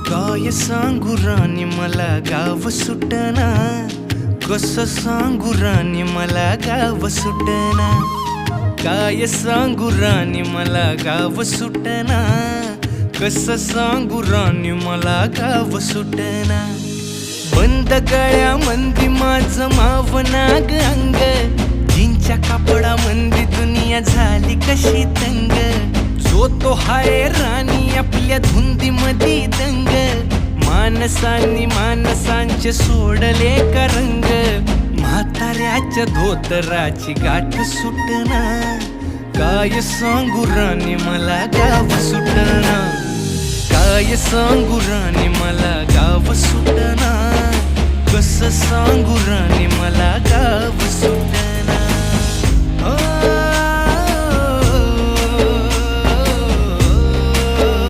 काय सांगू राणी मला गाव सुटना, कसं सांगू राणी मला गाव सुटना. काय सांगू राणी मला गाव सुटना, कसं सांगू राणी मला गाव सुटना. बंद गळ्यामंदी माझं मावनाग अंग, जीनच्या कापडामंदी दुनिया झाली कशी तंग. जो तो हाय राणी आपल्या धुंदीमधी दंग, माणसांनी माणसांचे सोडले का रंग. म्हाताऱ्याच्या धोतराची गाठ सुटना, काय सांगू राणी मला गाव सुटना. काय सांगू राणी मला गाव सुटना, कसं सांगू राणी मला गाव सुटना.